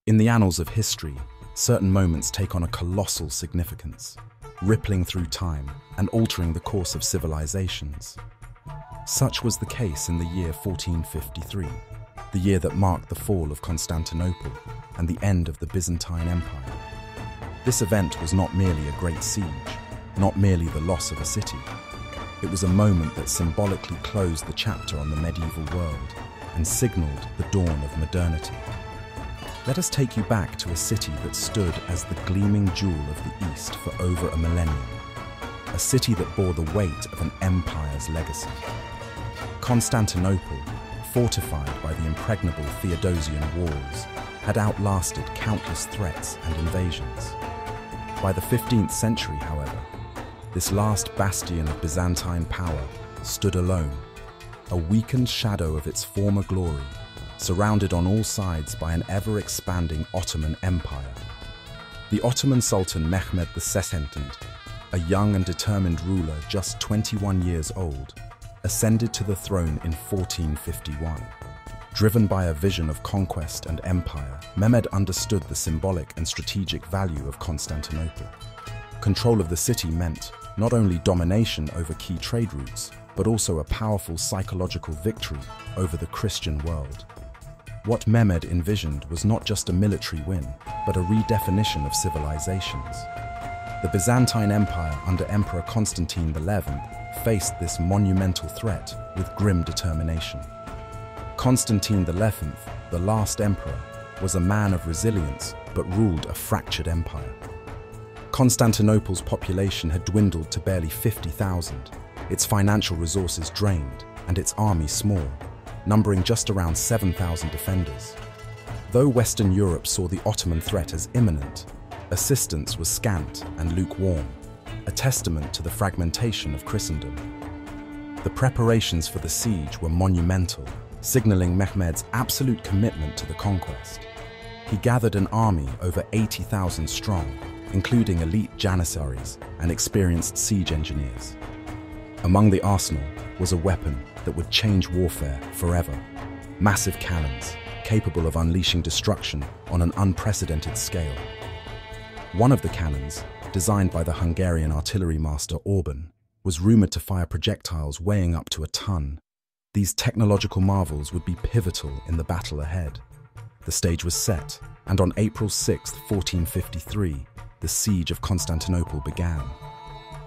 In the annals of history, certain moments take on a colossal significance, rippling through time and altering the course of civilizations. Such was the case in the year 1453, the year that marked the fall of Constantinople and the end of the Byzantine Empire. This event was not merely a great siege, not merely the loss of a city. It was a moment that symbolically closed the chapter on the medieval world and signaled the dawn of modernity. Let us take you back to a city that stood as the gleaming jewel of the East for over a millennium, a city that bore the weight of an empire's legacy. Constantinople, fortified by the impregnable Theodosian walls, had outlasted countless threats and invasions. By the 15th century, however, this last bastion of Byzantine power stood alone, a weakened shadow of its former glory, surrounded on all sides by an ever-expanding Ottoman Empire. The Ottoman Sultan Mehmed II, a young and determined ruler just 21 years old, ascended to the throne in 1451. Driven by a vision of conquest and empire, Mehmed understood the symbolic and strategic value of Constantinople. Control of the city meant not only domination over key trade routes, but also a powerful psychological victory over the Christian world. What Mehmed envisioned was not just a military win, but a redefinition of civilizations. The Byzantine Empire under Emperor Constantine XI faced this monumental threat with grim determination. Constantine XI, the last emperor, was a man of resilience but ruled a fractured empire. Constantinople's population had dwindled to barely 50,000, its financial resources drained, and its army small, numbering just around 7,000 defenders. Though Western Europe saw the Ottoman threat as imminent, assistance was scant and lukewarm, a testament to the fragmentation of Christendom. The preparations for the siege were monumental, signaling Mehmed's absolute commitment to the conquest. He gathered an army over 80,000 strong, including elite janissaries and experienced siege engineers. Among the arsenal was a weapon that would change warfare forever: massive cannons capable of unleashing destruction on an unprecedented scale. One of the cannons, designed by the Hungarian artillery master Orban, was rumored to fire projectiles weighing up to a ton. These technological marvels would be pivotal in the battle ahead. The stage was set, and on April 6, 1453, the siege of Constantinople began.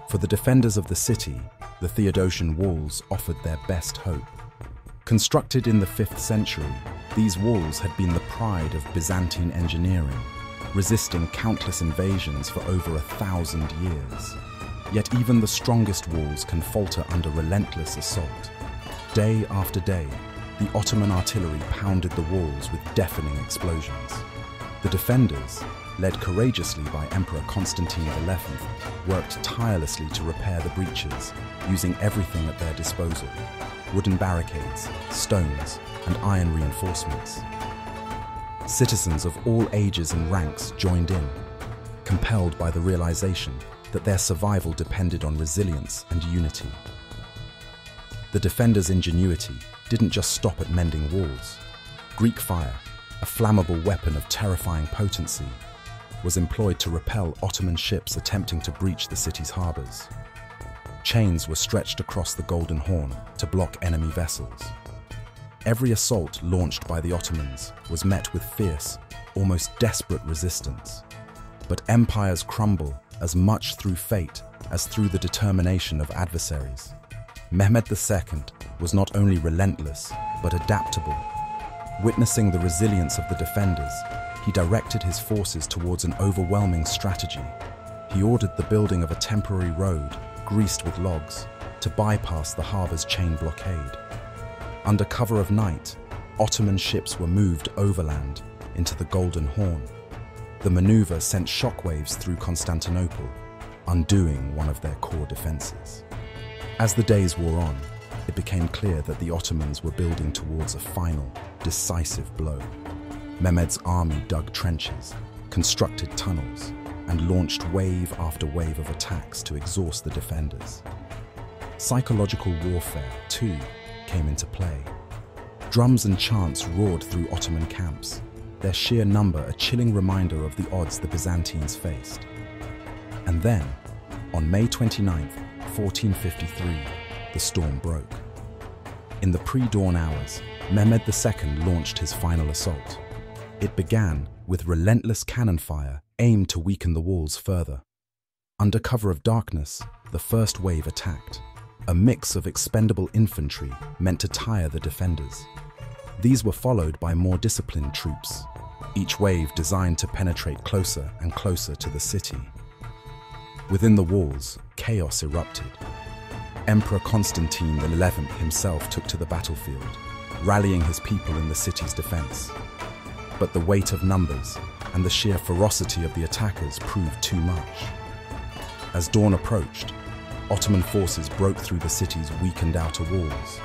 For the defenders of the city, the Theodosian walls offered their best hope. Constructed in the 5th century, these walls had been the pride of Byzantine engineering, resisting countless invasions for over 1,000 years. Yet even the strongest walls can falter under relentless assault. Day after day, the Ottoman artillery pounded the walls with deafening explosions. The defenders, led courageously by Emperor Constantine XI, worked tirelessly to repair the breaches, using everything at their disposal: wooden barricades, stones, and iron reinforcements. Citizens of all ages and ranks joined in, compelled by the realization that their survival depended on resilience and unity. The defenders' ingenuity didn't just stop at mending walls. Greek fire, a flammable weapon of terrifying potency, was employed to repel Ottoman ships attempting to breach the city's harbors. Chains were stretched across the Golden Horn to block enemy vessels. Every assault launched by the Ottomans was met with fierce, almost desperate resistance. But empires crumble as much through fate as through the determination of adversaries. Mehmed II was not only relentless, but adaptable. Witnessing the resilience of the defenders, he directed his forces towards an overwhelming strategy. He ordered the building of a temporary road, greased with logs, to bypass the harbor's chain blockade. Under cover of night, Ottoman ships were moved overland into the Golden Horn. The maneuver sent shockwaves through Constantinople, undoing one of their core defenses. As the days wore on, it became clear that the Ottomans were building towards a final, decisive blow. Mehmed's army dug trenches, constructed tunnels, and launched wave after wave of attacks to exhaust the defenders. Psychological warfare, too, came into play. Drums and chants roared through Ottoman camps, their sheer number a chilling reminder of the odds the Byzantines faced. And then, on May 29, 1453, the storm broke. In the pre-dawn hours, Mehmed II launched his final assault. It began with relentless cannon fire aimed to weaken the walls further. Under cover of darkness, the first wave attacked, a mix of expendable infantry meant to tire the defenders. These were followed by more disciplined troops, each wave designed to penetrate closer and closer to the city. Within the walls, chaos erupted. Emperor Constantine XI himself took to the battlefield, rallying his people in the city's defense. But the weight of numbers and the sheer ferocity of the attackers proved too much. As dawn approached, Ottoman forces broke through the city's weakened outer walls.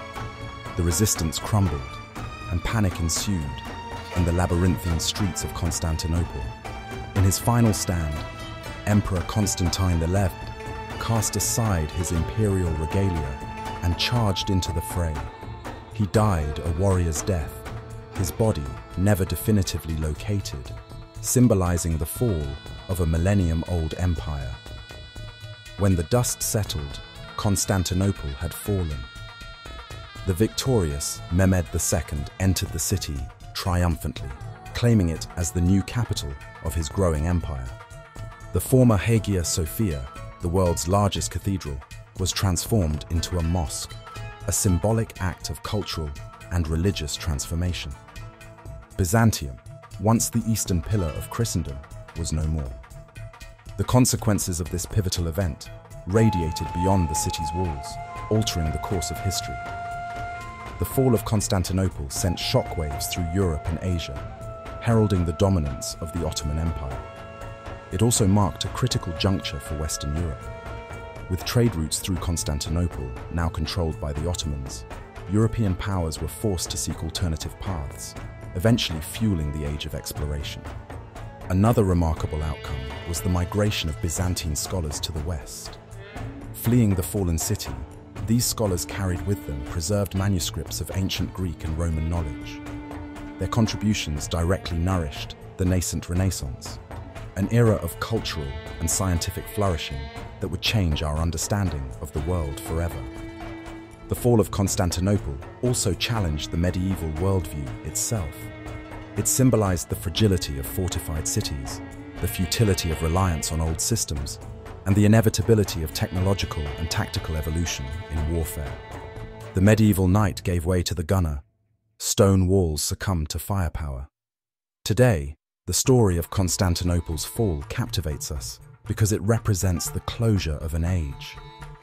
The resistance crumbled, and panic ensued in the labyrinthine streets of Constantinople. In his final stand, Emperor Constantine XI cast aside his imperial regalia and charged into the fray. He died a warrior's death, his body never definitively located, symbolizing the fall of a millennium-old empire. When the dust settled, Constantinople had fallen. The victorious Mehmed II entered the city triumphantly, claiming it as the new capital of his growing empire. The former Hagia Sophia, the world's largest cathedral, was transformed into a mosque, a symbolic act of cultural and religious transformation. Byzantium, once the eastern pillar of Christendom, was no more. The consequences of this pivotal event radiated beyond the city's walls, altering the course of history. The fall of Constantinople sent shockwaves through Europe and Asia, heralding the dominance of the Ottoman Empire. It also marked a critical juncture for Western Europe. With trade routes through Constantinople now controlled by the Ottomans, European powers were forced to seek alternative paths, eventually fueling the age of exploration. Another remarkable outcome was the migration of Byzantine scholars to the West. Fleeing the fallen city, these scholars carried with them preserved manuscripts of ancient Greek and Roman knowledge. Their contributions directly nourished the nascent Renaissance, an era of cultural and scientific flourishing that would change our understanding of the world forever. The fall of Constantinople also challenged the medieval worldview itself. It symbolized the fragility of fortified cities, the futility of reliance on old systems, and the inevitability of technological and tactical evolution in warfare. The medieval knight gave way to the gunner. Stone walls succumbed to firepower. Today, the story of Constantinople's fall captivates us because it represents the closure of an age.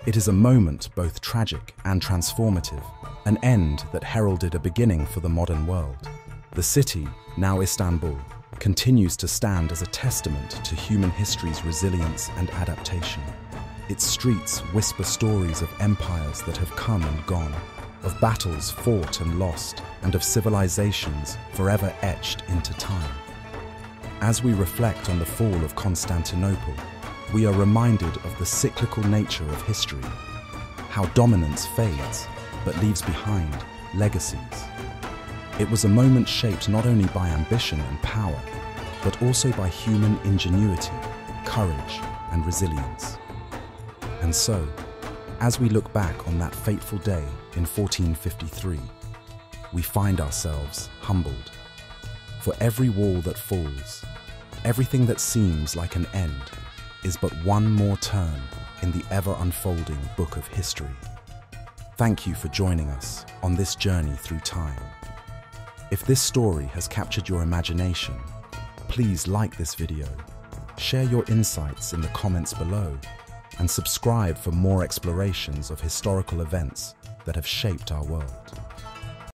It is a moment both tragic and transformative, an end that heralded a beginning for the modern world. The city, now Istanbul, continues to stand as a testament to human history's resilience and adaptation. Its streets whisper stories of empires that have come and gone, of battles fought and lost, and of civilizations forever etched into time. As we reflect on the fall of Constantinople, we are reminded of the cyclical nature of history, how dominance fades but leaves behind legacies. It was a moment shaped not only by ambition and power, but also by human ingenuity, courage, and resilience. And so, as we look back on that fateful day in 1453, we find ourselves humbled. For every wall that falls, everything that seems like an end is but one more turn in the ever-unfolding book of history. Thank you for joining us on this journey through time. If this story has captured your imagination, please like this video, share your insights in the comments below, and subscribe for more explorations of historical events that have shaped our world.